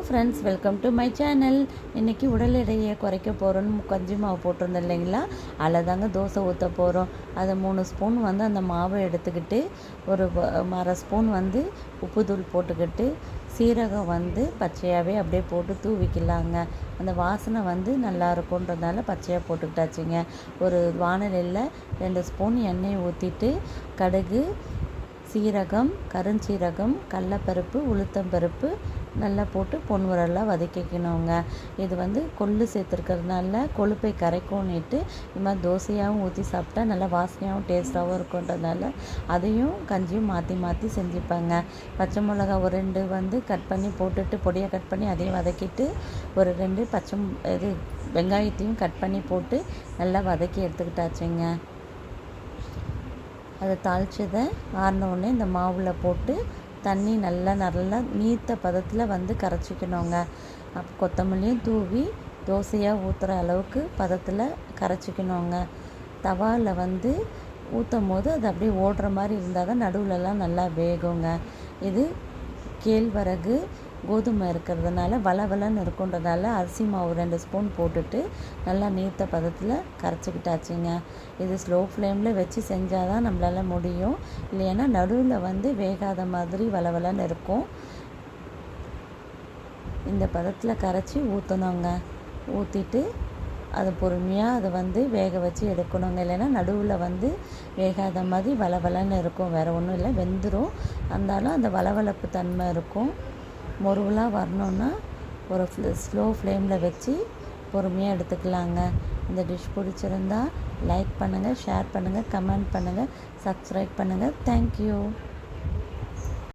Friends, welcome to my channel. இன்றைக்கி உடல் எடையை குறைக்க போகிறோன்னு கஞ்சி மாவு போட்டிருந்தோம் இல்லைங்களா, அதில் தாங்க தோசை ஊற்ற போகிறோம். அதை 3 ஸ்பூன் அந்த மாவை எடுத்துக்கிட்டு ஒரு 1/2 ஸ்பூன் உப்புத்தூள் போட்டுக்கிட்டு சீரகம் பச்சையாகவே அப்படியே போட்டு தூவிக்கலாங்க. அந்த வாசனை நல்லா இருக்குன்றதுனால பச்சையாக போட்டுக்கிட்டாச்சுங்க. ஒரு வானலியில் 2 ஸ்பூன் எண்ணெய் ஊற்றிட்டு கடுகு, சீரகம், கருஞ்சீரகம், கடலப்பருப்பு, உளுத்தம்பருப்பு நல்லா போட்டு பொன்வரெல்லாம் வதக்கிக்கணுங்க. இது கொள்ளு சேர்த்துருக்கிறதுனால கொழுப்பை கரைக்கும்னுட்டு இது மாதிரி தோசையாகவும் ஊற்றி சாப்பிட்டா நல்லா வாசனையாகவும் டேஸ்ட்டாகவும் இருக்குன்றதுனால அதையும் கஞ்சியும் மாற்றி மாற்றி செஞ்சுப்பாங்க. பச்சை மிளகா ஒரு 2 கட் பண்ணி போட்டுட்டு பொடியாக கட் பண்ணி அதையும் வதக்கிட்டு ஒரு 2 வெங்காயத்தையும் கட் பண்ணி போட்டு நல்லா வதக்கி எடுத்துக்கிட்டாச்சுங்க. அதை தாளிச்சதை ஆறினோடனே இந்த மாவில் போட்டு தண்ணி நல்லா நீர்த்த பதத்தில் கரைச்சிக்கணுங்க. அப்போ கொத்தமல்லியும் தூவி தோசையாக ஊற்றுற அளவுக்கு பதத்தில் கரைச்சிக்கணுங்க. தவாவில் ஊற்றும் போது அது அப்படியே ஓடுற மாதிரி இருந்தால் தான் நடுவுலலாம் நல்லா வேகுங்க. இது கேழ்வரகு கோதுமை இருக்கிறதுனால வளவலன்னு இருக்குன்றதால அரிசி மாவு 2 ஸ்பூன் போட்டுட்டு நல்லா நீர்த்த பதத்தில் கரைச்சிக்கிட்டாச்சுங்க. இது ஸ்லோ ஃப்ளேமில் வச்சு செஞ்சால் தான் நம்மளால் முடியும். இல்லைன்னா நடுவில் வேகாத மாதிரி வளவலன்னு இருக்கும். இந்த பதத்தில் கரைச்சி ஊற்றணுங்க. ஊற்றிட்டு அதை பொறுமையாக அதை வேக வச்சு எடுக்கணுங்க. இல்லைன்னா நடுவில் வேகாத மாதிரி வளவலன்னு இருக்கும். வேறு ஒன்றும் இல்லை, வெந்துடும். இருந்தாலும் அந்த வளவளப்பு தன்மை இருக்கும். முருவலாக வரணுன்னா ஒரு ஸ்லோ ஃப்ளேமில் வச்சு பொறுமையாக எடுத்துக்கலாங்க. இந்த டிஷ் பிடிச்சிருந்தா லைக் பண்ணுங்கள், ஷேர் பண்ணுங்கள், கமெண்ட் பண்ணுங்கள், சப்ஸ்கிரைப் பண்ணுங்கள். தேங்க்யூ.